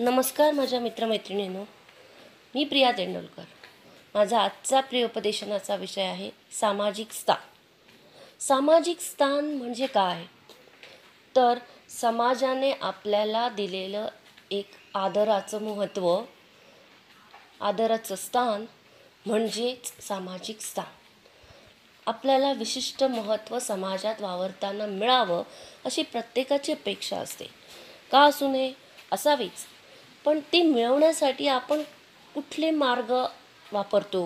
नमस्कार माझ्या मित्रमैत्रिणींनो, मी प्रिया तेंडुलकर। माझा आजचा प्रियोपदेशनाचा विषय आहे सामाजिक स्थान। सामाजिक स्थान म्हणजे काय? तर समाजाने आपल्याला दिलेलं एक आदराचं महत्त्व, आदराचं स्थान म्हणजेच सामाजिक स्थान। आपल्याला विशिष्ट महत्त्व समाजात वावरताना मिळावं अशी प्रत्येकाची अपेक्षा असते। का असू नये? असावीच, पण ती मिळवण्यासाठी आपण कुठले मार्ग वापरतो,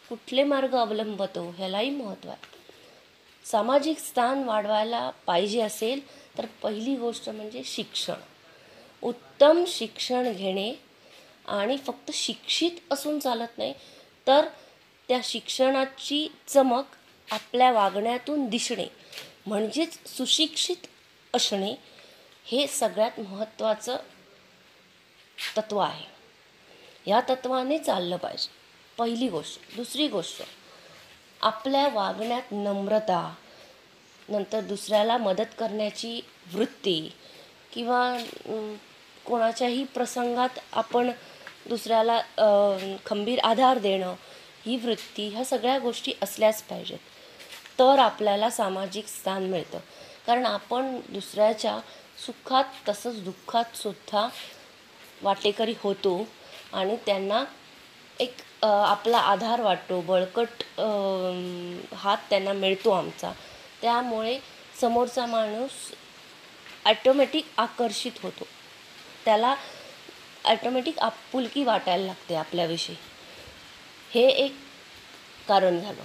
कुठले मार्ग अवलंबतो ह्यालाही महत्त्व आहे। सामाजिक स्थान वाढवायला पाहिजे असेल तर पहिली गोष्ट म्हणजे शिक्षण, उत्तम शिक्षण घेणे। आणि फक्त शिक्षित असून चालत नाही, तर त्या शिक्षणाची चमक आपल्या वागण्यातून दिसणे म्हणजेच सुशिक्षित असणे हे सगळ्यात महत्त्वाचं तत्व आहे। या तत्वाने चाललं पाहिजे, पहिली गोष्ट। दुसरी गोष्ट, आपल्या वागण्यात नम्रता, नंतर दुसऱ्याला मदत करण्याची वृत्ती किंवा कोणाच्याही प्रसंगात आपण दुसऱ्याला खंबीर आधार देणं, ही वृत्ती, ह्या सगळ्या गोष्टी असल्याच पाहिजेत, तर आपल्याला सामाजिक स्थान मिळतं। कारण आपण दुसऱ्याच्या सुखात तसंच दुःखात सुद्धा वाटेकरी होतो आणि त्यांना एक आपला आधार वाटतो, बळकट हात त्यांना मिळतो आमचा। त्यामुळे समोरचा माणूस ॲटोमॅटिक आकर्षित होतो, त्याला ॲटोमॅटिक आपुलकी वाटायला लागते आपल्याविषयी। हे एक कारण झालं।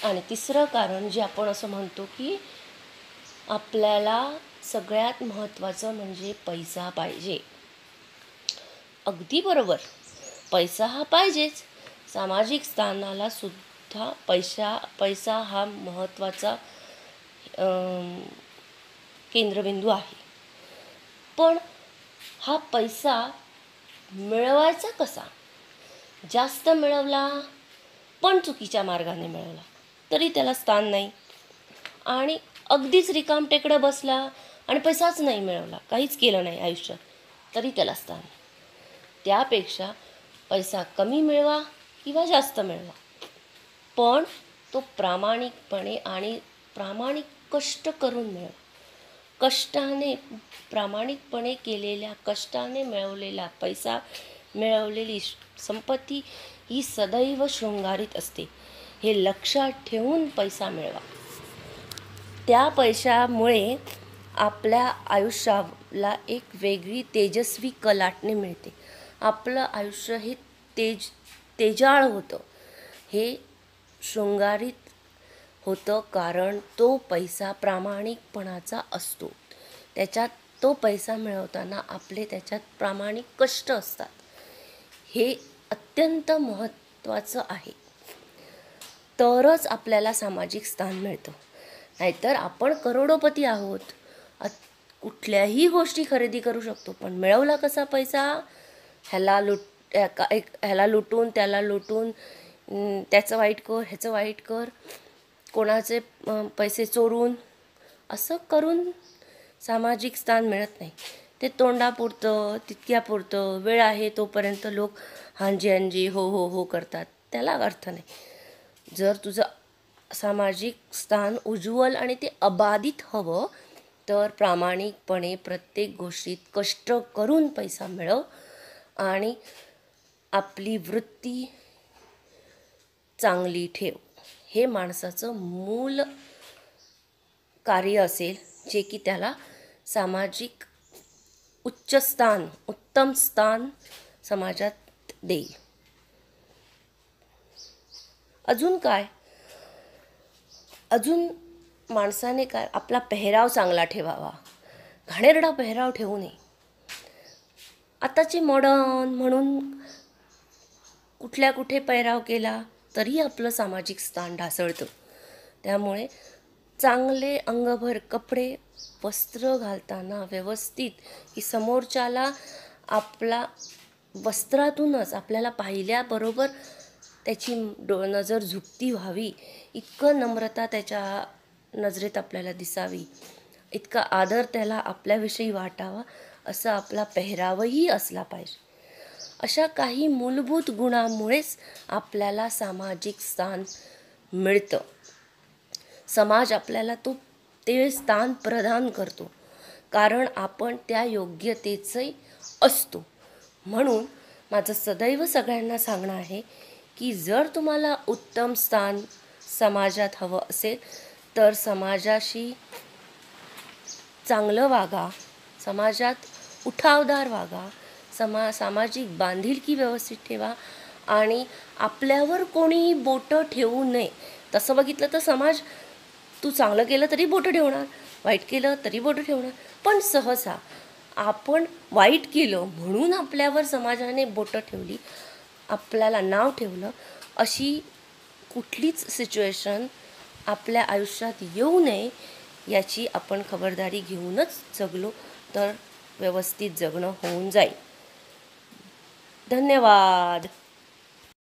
आणि तिसरं कारण जे आपण असं म्हणतो की आपल्याला सगळ्यात महत्त्वाचं म्हणजे पैसा पाहिजे। अगदी बरोबर, पैसा हा पाहिजेच। सामाजिक स्थानाला सुद्धा पैसा हा महत्त्वाचा केंद्रबिंदू आहे। पण हा पैसा मिळवायचा कसा? जास्त मिळवला पण चुकीच्या मार्गाने मिळवला तरी त्याला स्थान नाही, आणि अगदीच रिकामटेकडं बसला आणि पैसाच नाही मिळवला, काहीच केलं नाही आयुष्यात, तरी त्याला स्थान नाही। त्यापेक्षा पैसा कमी मिळवा किंवा जास्त मिळवा, पण तो प्रामाणिकपणे आणि प्रामाणिक कष्ट करून मिळवा। कष्टाने, प्रामाणिकपणे केलेल्या कष्टाने मिळवलेला पैसा, मिळवलेली संपत्ती ही सदैव शृंगारित असते, हे लक्षात ठेवून पैसा मिळवा। त्या पैशामुळे आपल्या आयुष्याला एक वेगळी तेजस्वी कलाटणी मिळते। आपलं आयुष्य हे तेजाळ होतं, हे शृंगारित होतं, कारण तो पैसा प्रामाणिकपणाचा असतो। त्याच्यात तो पैसा मिळवताना आपले त्याच्यात प्रामाणिक कष्ट असतात, हे अत्यंत महत्त्वाचं आहे, तरच आपल्याला सामाजिक स्थान मिळतं। नाहीतर आपण करोडोपती आहोत, कुठल्याही गोष्टी खरेदी करू शकतो, पण मिळवला कसा पैसा? ह्याला लुटून, त्याला लुटून, त्याचं वाईट कर, ह्याचं वाईट कर, कोणाचे पैसे चोरून, असं करून सामाजिक स्थान मिळत नाही। ते तोंडापुरतं, तितक्यापुरतं, वेळ आहे तोपर्यंत लोक हांजी हांजी हो हो हो करतात, त्याला अर्थ नाही। जर तुझं सामाजिक स्थान उज्ज्वल आणि ते अबाधित हवं, तर प्रामाणिकपणे प्रत्येक गोष्टीत कष्ट करून पैसा मिळव आणि आपली वृत्ती चांगली ठेव। हे माणसाचं मूल कार्य असेल, जे की त्याला सामाजिक उच्च स्थान, उत्तम स्थान समाजात देईल। अजून काय? अजून माणसाने काय, आपला पेहराव चांगला ठेवावा, घाणेरडा पेहराव ठेवू नये। आताची मॉडर्न म्हणून कुठल्या कुठे पेहराव केला तरी आपलं सामाजिक स्थान ढासळतं। त्यामुळे चांगले अंगभर कपडे, वस्त्र घालताना व्यवस्थित, की समोरच्याला आपला वस्त्रातूनच आपल्याला पाहिल्याबरोबर त्याची नजर झुकती व्हावी, इतकं नम्रता त्याच्या नजरेत आपल्याला दिसावी, इतका आदर त्याला आपल्याविषयी वाटावा, असा आपला पेहरावही असला पाहिजे. अशा काही मूलभूत गुणांमुळेच आपल्याला सामाजिक स्थान मिळतं. समाज आपल्याला ते स्थान प्रदान करतो, कारण आपण त्या योग्यतेचे असतो. म्हणून माझं सदैव सगळ्यांना सांगणं आहे की जर तुम्हाला उत्तम स्थान समाजात हवं असेल तर समाजाशी चांगलं वागा, समाजात उठावदार वागा, सामाजिक बांधिलकी व्यवस्थित ठेवा आणि आपल्यावर कोणीही बोटं ठेवू नये. तसं बघितलं तर समाज तू चांगलं केलं तरी बोटं ठेवणार, वाईट केलं तरी बोटं ठेवणार. पण सहसा आपण वाईट केलं म्हणून आपल्यावर समाजाने बोटं ठेवली, आपल्याला नाव ठेवलं, अशी कुठलीच सिच्युएशन आपल्या आयुष्यात येऊ नये याची आपण खबरदारी घेऊनच जगलो तर व्यवस्थित जगणं होऊन जाईल. धन्यवाद.